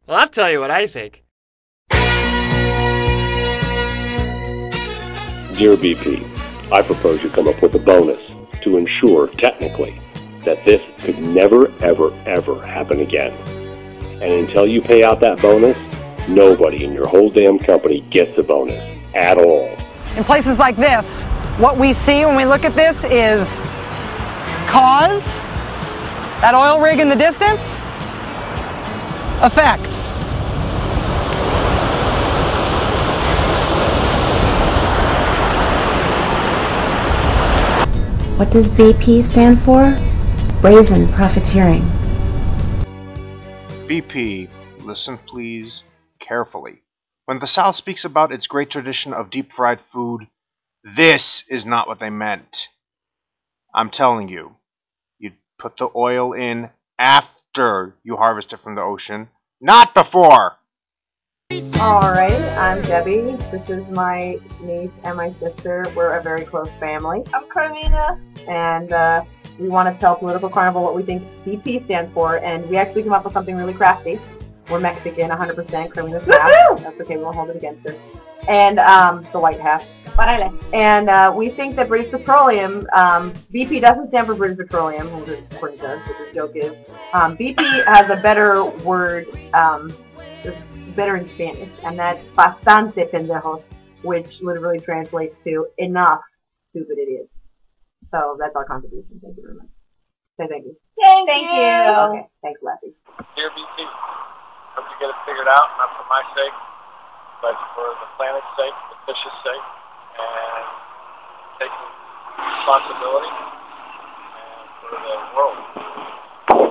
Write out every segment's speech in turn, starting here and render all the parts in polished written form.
Well, I'll tell you what I think. Dear BP, I propose you come up with a bonus to ensure, technically, that this could never, ever, ever happen again. And until you pay out that bonus, nobody in your whole damn company gets a bonus at all. In places like this, what we see when we look at this is cause, that oil rig in the distance, effect. What does BP stand for? Brazen profiteering. BP, listen please carefully. When the South speaks about its great tradition of deep-fried food, this is not what they meant. I'm telling you, you put the oil in after you harvest it from the ocean, not before! Alright, I'm Debbie. This is my niece and my sister. We're a very close family. I'm Carmina. And we want to tell Political Carnival what we think BP stands for, and we actually came up with something really crafty. We're Mexican, 100%. Carmina's half. That's okay, we won't hold it against her. And the white half. And we think that British Petroleum, BP doesn't stand for British Petroleum, which of course it does, but the joke is, BP has a better word, better in Spanish, and that's bastante pendejos, which literally translates to enough stupid idiots. So that's our contribution. Thank you very much. Say thank you. Thank you. Okay, thanks, Lassie. Dear BP, hope you get it figured out, not for my sake, but for the planet's sake, the fish's sake, and taking responsibility, and for the world.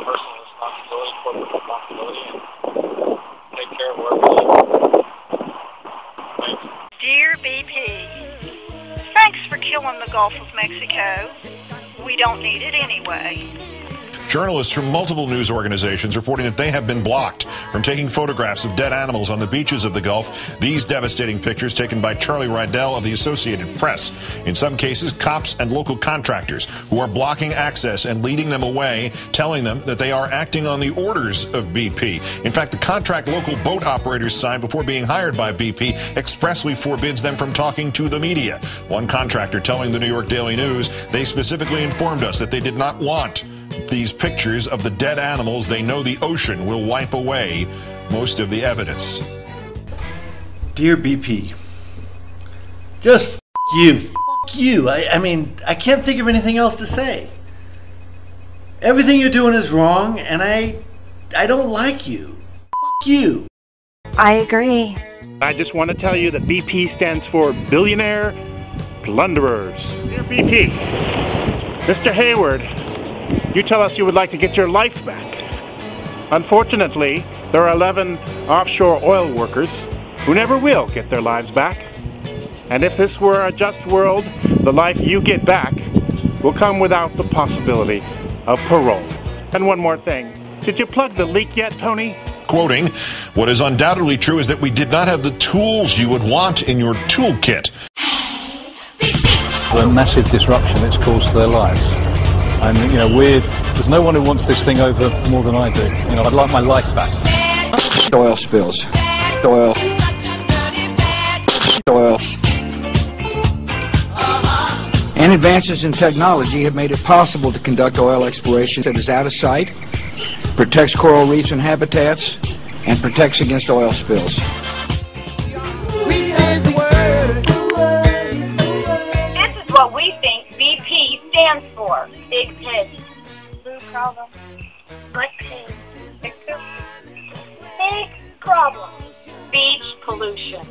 Personal responsibility, corporate responsibility, and take care of where we live. Thanks. Dear BP, thanks for killing the Gulf of Mexico. We don't need it anyway. Journalists from multiple news organizations reporting that they have been blocked from taking photographs of dead animals on the beaches of the Gulf. These devastating pictures taken by Charlie Rydell of the Associated Press. In some cases, cops and local contractors who are blocking access and leading them away, telling them that they are acting on the orders of BP. In fact, the contract local boat operators signed before being hired by BP expressly forbids them from talking to the media. One contractor telling the New York Daily News they specifically informed us that they did not want these pictures of the dead animals. They know the ocean will wipe away most of the evidence. Dear BP, just f*** you. F*** you. I mean, I can't think of anything else to say. Everything you're doing is wrong, and I don't like you. F*** you. I agree. I just want to tell you that BP stands for Billionaire Plunderers. Dear BP, Mr. Hayward, you tell us you would like to get your life back. Unfortunately, there are 11 offshore oil workers who never will get their lives back. And if this were a just world, the life you get back will come without the possibility of parole. And one more thing. Did you plug the leak yet, Tony? Quoting, what is undoubtedly true is that we did not have the tools you would want in your toolkit. The massive disruption it's caused to their lives. And, there's no one who wants this thing over more than I do. I'd like my life back. Oil spills. Oil. And advances in technology have made it possible to conduct oil exploration that is out of sight, protects coral reefs and habitats, and protects against oil spills. This is what we think BP stands for. Big head. Blue problem. Black head. Big problem. Beach pollution.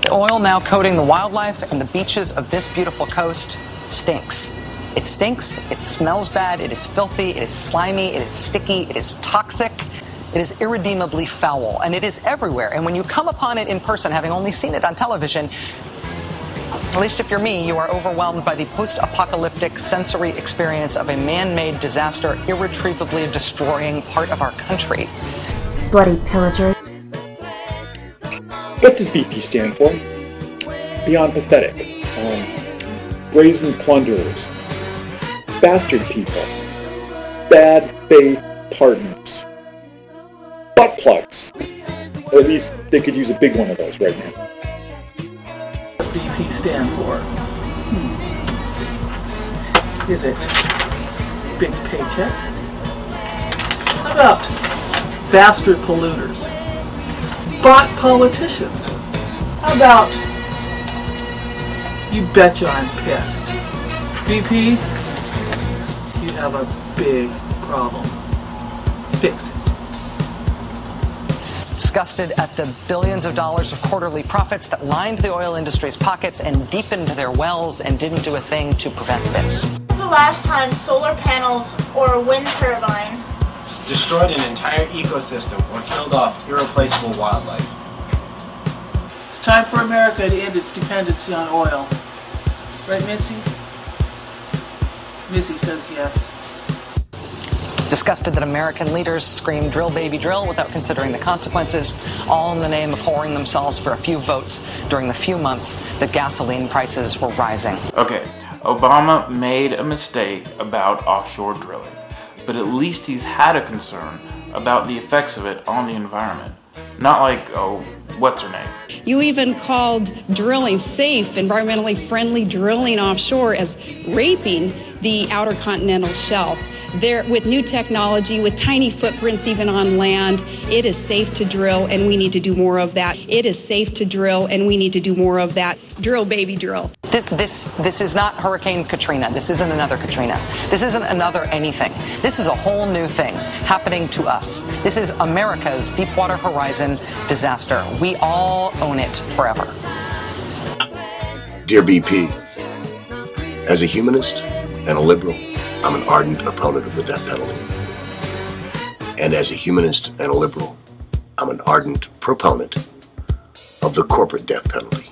The oil now coating the wildlife and the beaches of this beautiful coast stinks. It stinks, it smells bad, it is filthy, it is slimy, it is sticky, it is toxic, it is irredeemably foul, and it is everywhere. And when you come upon it in person, having only seen it on television, at least if you're me, you are overwhelmed by the post-apocalyptic sensory experience of a man-made disaster irretrievably destroying part of our country. Bloody pillager. What does BP stand for? Beyond pathetic. Brazen plunderers. Bastard people. Bad faith partners. butt plugs. Or at least they could use a big one of those right now. What does BP stand for? Let's see. Is it big paycheck? How about bastard polluters? Bot politicians? How about you betcha I'm pissed? BP, you have a big problem. Fix it. Disgusted at the billions of dollars of quarterly profits that lined the oil industry's pockets and deepened their wells and didn't do a thing to prevent this. When's the last time solar panels or a wind turbine destroyed an entire ecosystem or killed off irreplaceable wildlife? It's time for America to end its dependency on oil. Right, Missy? Missy says yes. Disgusted that American leaders scream drill baby drill without considering the consequences, all in the name of whoring themselves for a few votes during the few months that gasoline prices were rising. Okay, Obama made a mistake about offshore drilling, but at least he's had a concern about the effects of it on the environment. Not like, oh, what's her name? You even called drilling safe, environmentally friendly drilling offshore as raping the outer continental shelf. There, with new technology, with tiny footprints even on land, it is safe to drill, and we need to do more of that. It is safe to drill, and we need to do more of that. Drill, baby, drill. This is not Hurricane Katrina. This isn't another Katrina. This isn't another anything. This is a whole new thing happening to us. This is America's Deepwater Horizon disaster. We all own it forever. Dear BP, as a humanist and a liberal, I'm an ardent opponent of the death penalty. And as a humanist and a liberal, I'm an ardent proponent of the corporate death penalty.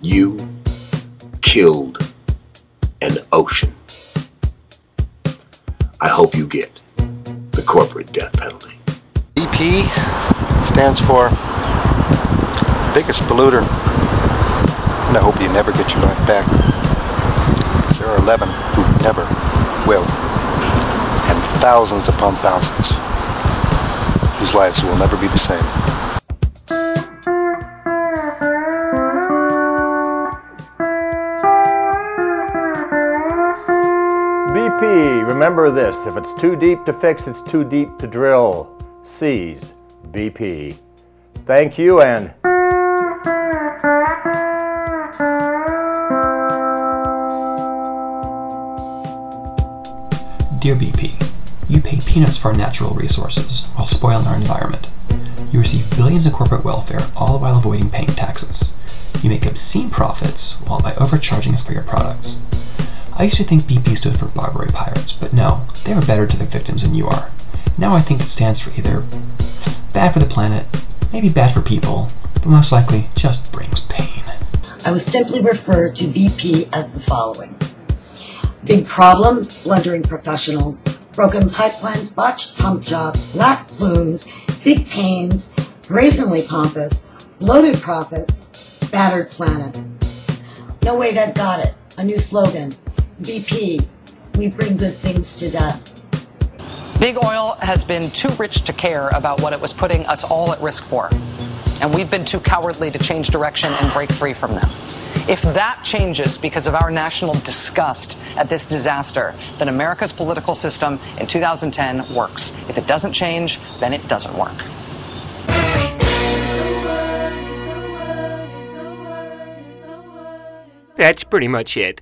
You killed an ocean. I hope you get the corporate death penalty. BP stands for biggest polluter, and I hope you never get your life back. There are 11 who never will, and thousands upon thousands whose lives will never be the same. BP, remember this, if it's too deep to fix, it's too deep to drill. Seize BP. Thank you, and Dear BP, you pay peanuts for our natural resources while spoiling our environment. You receive billions in corporate welfare, all while avoiding paying taxes. You make obscene profits, while by overcharging us for your products. I used to think BP stood for Barbary Pirates, but no, they were better to their victims than you are. Now I think it stands for either bad for the planet, maybe bad for people, but most likely just brings pain. I was simply referred to BP as the following. Big problems, blundering professionals, broken pipelines, botched pump jobs, black plumes, big pains, brazenly pompous, bloated profits, battered planet. No, wait, I've got it. A new slogan. BP, we bring good things to death. Big oil has been too rich to care about what it was putting us all at risk for. And we've been too cowardly to change direction and break free from them. If that changes because of our national disgust at this disaster, then America's political system in 2010 works. If it doesn't change, then it doesn't work. That's pretty much it.